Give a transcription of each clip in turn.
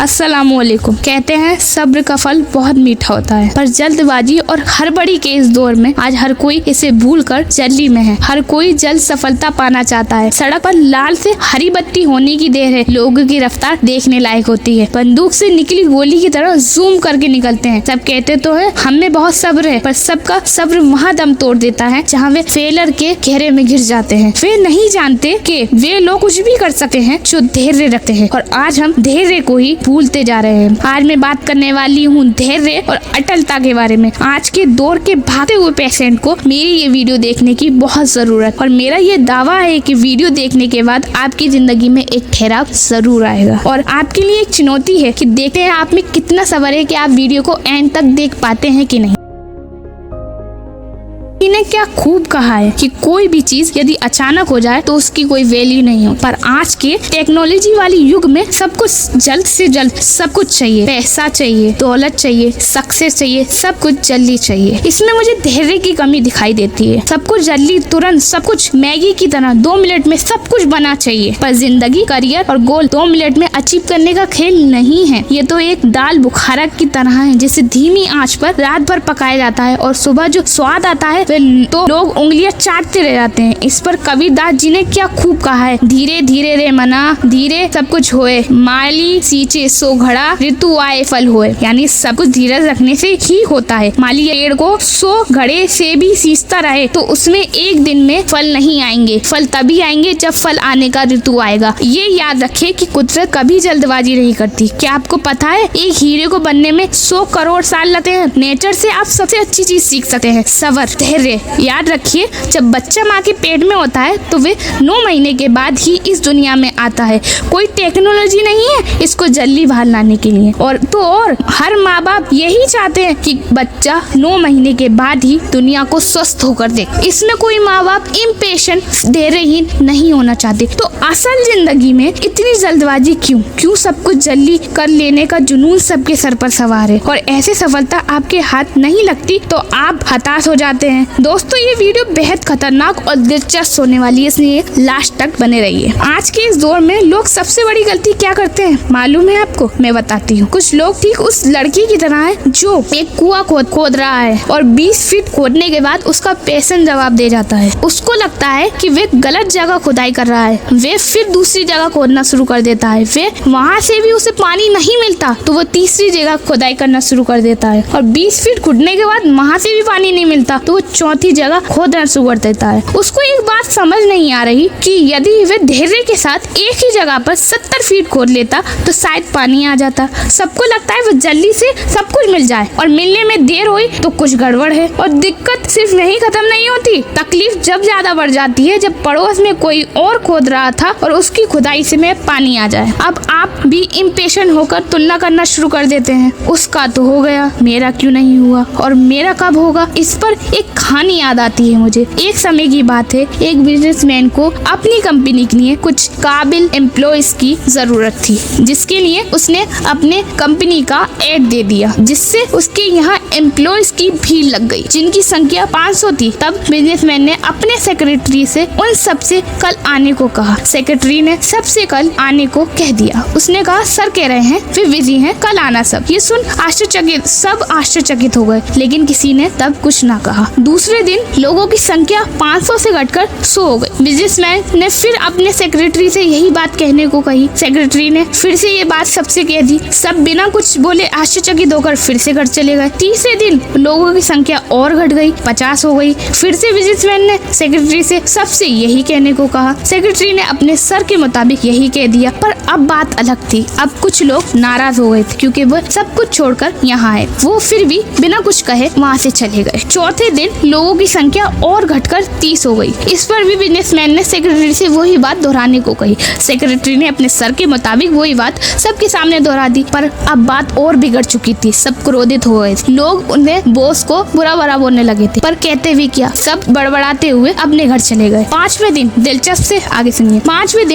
अस्सलामुअलैकुम। कहते हैं सब्र का फल बहुत मीठा होता है, पर जल्दबाजी और हड़बड़ी के इस दौर में आज हर कोई इसे भूलकर जल्दी में है। हर कोई जल्द सफलता पाना चाहता है। सड़क पर लाल से हरी बत्ती होने की देर है। लोगों की रफ्तार देखने लायक होती है। बंदूक से निकली गोली की तरह जूम करके निकलते हैं। सब कहते तो है हमें बहुत सब्र है, पर सबका सब्र वहाँ दम तोड़ देता है जहाँ वे फेलर के घेरे में घिर जाते हैं। वे नहीं जानते कि वे लोग कुछ भी कर सकते हैं जो धैर्य रखते हैं, और आज हम धैर्य को ही भूलते जा रहे हैं। आज मैं बात करने वाली हूँ धैर्य और अटलता के बारे में। आज के दौर के भागते हुए पेशेंट को मेरी ये वीडियो देखने की बहुत जरूरत, और मेरा ये दावा है कि वीडियो देखने के बाद आपकी जिंदगी में एक ठहराव जरूर आएगा। और आपके लिए एक चुनौती है कि देखते हैं आप में कितना सब्र है कि आप वीडियो को एंड तक देख पाते हैं कि नहीं। ने क्या खूब कहा है कि कोई भी चीज यदि अचानक हो जाए तो उसकी कोई वैल्यू नहीं हो, पर आज के टेक्नोलॉजी वाली युग में सब कुछ जल्द से जल्द सब कुछ चाहिए। पैसा चाहिए, दौलत चाहिए, सक्सेस चाहिए, सब कुछ जल्दी चाहिए। इसमें मुझे धैर्य की कमी दिखाई देती है। सब कुछ जल्दी, तुरंत, सब कुछ मैगी की तरह 2 मिनट में सब कुछ बना चाहिए, पर जिंदगी, करियर और गोल 2 मिनट में अचीव करने का खेल नहीं है। ये तो एक दाल बुखारा की तरह है जिसे धीमी आंच पर रात भर पकाया जाता है, और सुबह जो स्वाद आता है तो लोग उंगलियां चाटते रह जाते हैं। इस पर कबीरदास जी ने क्या खूब कहा है, धीरे धीरे रे मना, धीरे सब कुछ होए, माली सींचे सो घड़ा, ऋतु आए फल होए। यानी सब कुछ धीरज रखने से ही होता है। माली पेड़ को 100 घड़े से भी सींचता रहे तो उसमें एक दिन में फल नहीं आएंगे। फल तभी आएंगे जब फल आने का ऋतु आएगा। ये याद रखिए कि कुदरत कभी जल्दबाजी नहीं करती। क्या आपको पता है एक हीरे को बनने में 100 करोड़ साल लगते हैं। नेचर से आप सबसे अच्छी चीज सीख सकते हैं, सब्र, धैर्य। याद रखिए जब बच्चा माँ के पेट में होता है तो वे 9 महीने के बाद ही इस दुनिया में आता है। कोई टेक्नोलॉजी नहीं है इसको जल्दी बाहर लाने के लिए। और हर माँ बाप यही चाहते हैं कि बच्चा 9 महीने के बाद ही दुनिया को स्वस्थ होकर दे। इसमें कोई माँ बाप इम्पेशेंट, धैर्यहीन नहीं होना चाहते। तो असल जिंदगी में इतनी जल्दबाजी क्यों सब कुछ जल्दी कर लेने का जुनून सबके सर पर सवार है, और ऐसे सफलता आपके हाथ नहीं लगती तो आप हताश हो जाते हैं। दोस्तों ये वीडियो बेहद खतरनाक और दिलचस्प होने वाली है, इसलिए लास्ट तक बने रहिए। आज के इस दौर में लोग सबसे बड़ी गलती क्या करते हैं मालूम है आपको? मैं बताती हूँ। कुछ लोग ठीक उस लड़की की तरह है जो एक कुआं खोद रहा है और 20 फीट खोदने के बाद उसका पेशेंट जवाब दे जाता है। उसको लगता है कि वे गलत जगह खुदाई कर रहा है। वे फिर दूसरी जगह खोदना शुरू कर देता है। वे वहाँ से भी उसे पानी नहीं मिलता तो वो तीसरी जगह खुदाई करना शुरू कर देता है, और 20 फीट खुदने के बाद वहाँ से भी पानी नहीं मिलता तो वो चौथी जगह खोदना शुरू कर देता है। उसको एक बात समझ नहीं आ रही कि यदि वे धैर्य के साथ एक ही जगह पर 70 फीट खोद लेता तो शायद पानी आ जाता। सबको लगता है वो जल्दी से सब कुछ मिल जाए, और मिलने में देर हुई तो कुछ गड़बड़ है। और दिक्कत सिर्फ यही खत्म नहीं होती, तकलीफ जब ज्यादा बढ़ जाती है जब पड़ोस में कोई और खोद रहा था और उसकी खुदाई से में पानी आ जाए। अब आप भी इम्पेशेंट होकर तुलना करना शुरू कर देते हैं। उसका तो हो गया, मेरा क्यों नहीं हुआ, और मेरा कब होगा। इस पर एक कहानी याद आती है मुझे। एक समय की बात है, एक बिजनेसमैन को अपनी कंपनी के लिए कुछ काबिल एम्प्लॉइज की जरूरत थी, जिसके लिए उसने अपने कंपनी का एड दे दिया, जिससे उसके यहाँ एम्प्लॉइज की भीड़ लग गई, जिनकी संख्या 500 थी। तब बिजनेसमैन ने अपने सेक्रेटरी से उन सबसे कल आने को कहा। सेक्रेटरी ने सबसे कल आने को कह दिया। उसने कहा सर कह रहे हैं वे बिजी हैं, कल आना सब। ये सुन सब आश्चर्यचकित हो गए, लेकिन किसी ने तब कुछ ना कहा। दूसरे दिन लोगों की संख्या 500 से घटकर 100 हो गई। बिजनेसमैन ने फिर अपने सेक्रेटरी से यही बात कहने को कही। सेक्रेटरी ने फिर से ये बात सबसे कह दी। सब बिना कुछ बोले आश्चर्यचकित होकर फिर से घर चले गए। तीसरे दिन लोगों की संख्या और घट गई, 50 हो गई। फिर से बिजनेसमैन ने सेक्रेटरी से सबसे यही कहने को कहा। सेक्रेटरी ने अपने सर के मुताबिक यही कह दिया, पर अब बात अलग थी। अब कुछ लोग नाराज हो गए थे क्योंकि वो सब कुछ छोड़कर यहाँ आए। वो फिर भी बिना कुछ कहे वहाँ से चले गए। चौथे दिन लोगों की संख्या और घटकर 30 हो गई। इस पर भी बिजनेसमैन ने सेक्रेटरी से वही बात दोहराने को कही। सेक्रेटरी ने अपने सर के मुताबिक वही बात सबके सामने दोहरा दी, पर अब बात और बिगड़ चुकी थी। सब क्रोधित हो गए। लोग उन्हें बॉस को बुरा भला बोलने लगे थे, पर कहते भी क्या, सब बड़बड़ाते हुए अपने घर चले गए। 5वें दिन दिलचस्प से आगे सुनिए। 5वें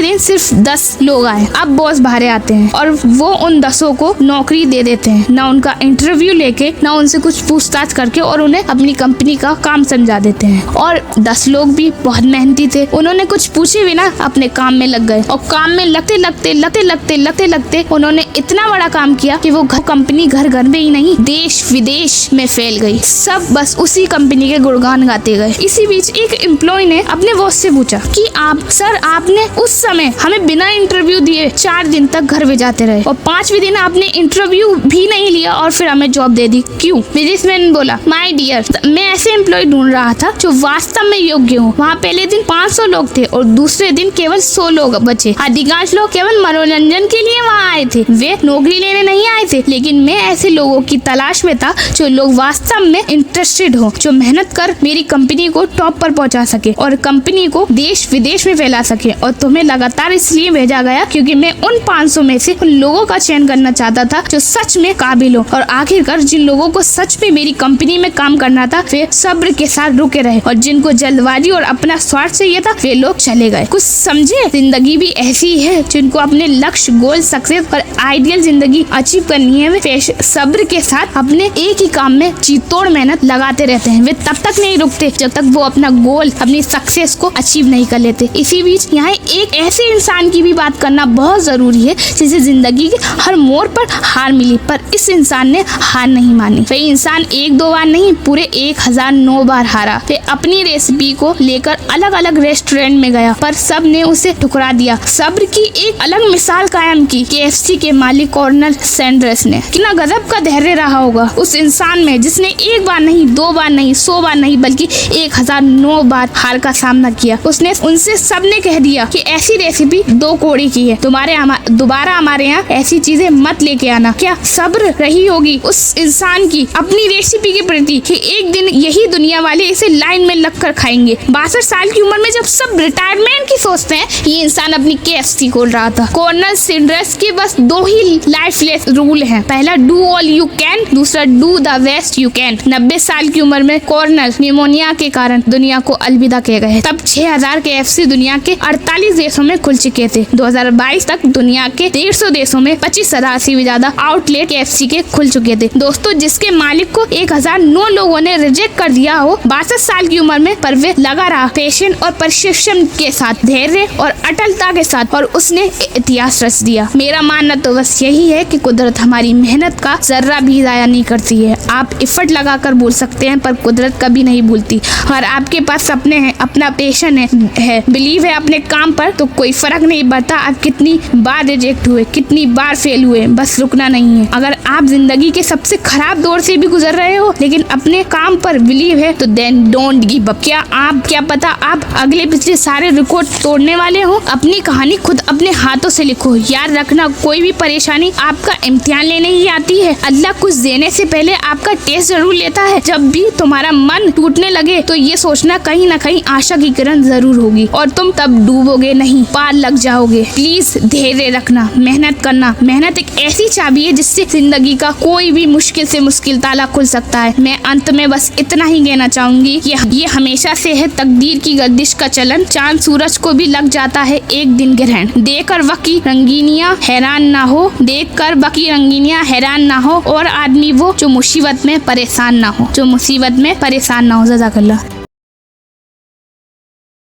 दिन सिर्फ 10 लोग आए। अब बॉस बाहर आते हैं और वो उन 10 को नौकरी दे देते हैं, ना उनका इंटरव्यू लेके, ना उनसे कुछ पूछताछ करके, और उन्हें अपनी अपनी कंपनी का काम समझा देते हैं। और 10 लोग भी बहुत मेहनती थे, उन्होंने कुछ पूछे बिना अपने काम में लग गए और काम में लगते लगते उन्होंने इतना बड़ा काम किया कि वो कंपनी घर घर में ही नहीं देश विदेश में फैल गई। सब बस उसी कंपनी के गुणगान गाते गए। इसी बीच एक एम्प्लॉय ने अपने बॉस से पूछा कि आपने उस समय हमें बिना इंटरव्यू दिए 4 दिन तक घर भेजाते रहे और 5वें दिन आपने इंटरव्यू भी नहीं लिया और फिर हमें जॉब दे दी, क्यों? बिजनेसमैन बोला, माय डियर, मैं ऐसे एम्प्लॉय ढूंढ रहा था जो वास्तव में योग्य हो। वहाँ पहले दिन 500 लोग थे और दूसरे दिन केवल 100 लोग बचे। अधिकांश लोग केवल मनोरंजन के लिए वहाँ आए थे, वे नौकरी लेने नहीं आए थे। लेकिन मैं ऐसे लोगों की तलाश में था जो लोग वास्तव में इंटरेस्टेड हो, जो मेहनत कर मेरी कंपनी को टॉप पर पहुंचा सके और कंपनी को देश विदेश में फैला सके। और तुम्हें लगातार इसलिए भेजा गया क्योंकि मैं उन 500 में से उन लोगों का चयन करना चाहता था जो सच में काबिल हो। और आखिरकार जिन लोगों को सच में मेरी कंपनी में काम करना था वे सब्र के साथ रुके रहे और जिनको जल्दबाजी और अपना स्वार्थ चाहिए था वे लोग चले गए। कुछ समझे? जिंदगी भी ऐसी है, जिनको अपने लक्ष्य, गोल, सक्सेस और आइडियल जिंदगी अचीव करनी है वे सब्र के साथ अपने एक ही काम में जी तोड़ मेहनत लगाते रहते हैं। वे तब तक नहीं रुकते जब तक वो अपना गोल, अपनी सक्सेस को अचीव नहीं कर लेते। इसी बीच यहाँ एक ऐसे इंसान की भी बात करना बहुत जरूरी है जिसे जिंदगी के हर मोड़ पर हार मिली, पर इस इंसान ने हार नहीं मानी। वह इंसान 1-2 बार नहीं, पूरे 1009 बार हारा। वे अपनी रेसिपी को लेकर अलग अलग रेस्टोरेंट में गया पर सब ने उसे ठुकरा दिया। सब्र की एक अलग मिसाल कायम की KFC के मालिक कर्नल सैंडर्स ने। कितना गजब का धैर्य रहा होगा उस इंसान में जिसने 1 बार नहीं, 2 बार नहीं, 100 बार नहीं, बल्कि 1009 बार हार का सामना किया। उसने उनसे सबने कह दिया कि ऐसी रेसिपी 2 कौड़ी की है, दोबारा हमारे यहाँ ऐसी चीजें मत लेके आना। क्या सब्र रही होगी उस इंसान की अपनी रेसिपी के प्रति कि एक दिन यही दुनिया वाले इसे लाइन में लगकर खाएंगे। 62 साल की उम्र में जब सब रिटायरमेंट की सोचते हैं, ये इंसान अपनी KFC खोल रहा था। कर्नल सैंडर्स के बस 2 ही लाइफ रूल हैं। पहला, डू ऑल यू कैन, दूसरा, do the best you can. 90 साल की उम्र में कर्नल निमोनिया के कारण दुनिया को अलविदा कह गए। तब 6000 KFC दुनिया के 48 देशों में खुल चुके थे। 2022 तक दुनिया के 150 देशों में 25,000 से भी ज्यादा आउटलेट KFC के खुल चुके थे। दोस्तों, जिसके मालिक को 1009 लोगों ने रिजेक्ट कर दिया हो 62 साल की उम्र में, पर वे लगा रहा पेशेंट और परिश्रम के साथ, धैर्य और अटलता के साथ, और उसने इतिहास रच दिया। मेरा मानना तो बस यही है कि कुदरत हमारी मेहनत का जर्रा भी जाया नहीं करती है। आप एफर्ट लगाकर बोल सकते हैं पर कुदरत कभी नहीं भूलती। और आपके पास सपने हैं, अपना पैशन है, बिलीव है अपने काम पर, तो कोई फर्क नहीं पड़ता आप कितनी बार रिजेक्ट हुए, कितनी बार फेल हुए, बस रुकना नहीं है। अगर आप जिंदगी के सबसे खराब दौर से भी गुजर रहे हो लेकिन अपने काम पर बिलीव है तो देन डोंट गिव अप। क्या पता आप अगले पिछले सारे रिकॉर्ड तोड़ने वाले हो। अपनी कहानी खुद अपने हाथों से लिखो। याद रखना, कोई भी परेशानी आपका इम्तिहान लेने ही आती है। अल्लाह कुछ देने से पहले आपका टेस्ट जरूर लेता है। जब भी तुम्हारा मन टूटने लगे तो ये सोचना कहीं ना कहीं आशा की किरण जरूर होगी और तुम तब डूबोगे नहीं, पार लग जाओगे। प्लीज धैर्य रखना, मेहनत करना। मेहनत एक ऐसी चाबी है जिससे जिंदगी का कोई भी मुश्किल से मुश्किल ताला खुल सकता है। मैं अंत में बस इतना ही कहना चाहूंगी कि ये हमेशा से है तकदीर की गर्दिश का चलन। चांद सूरज को भी लग जाता है एक दिन ग्रहण। देखकर बाकी रंगीनियां हैरान ना हो, देखकर बाकी रंगीनियां हैरान ना हो, और आदमी वो जो मुसीबत में परेशान ना हो, जज़ाकल्लाह।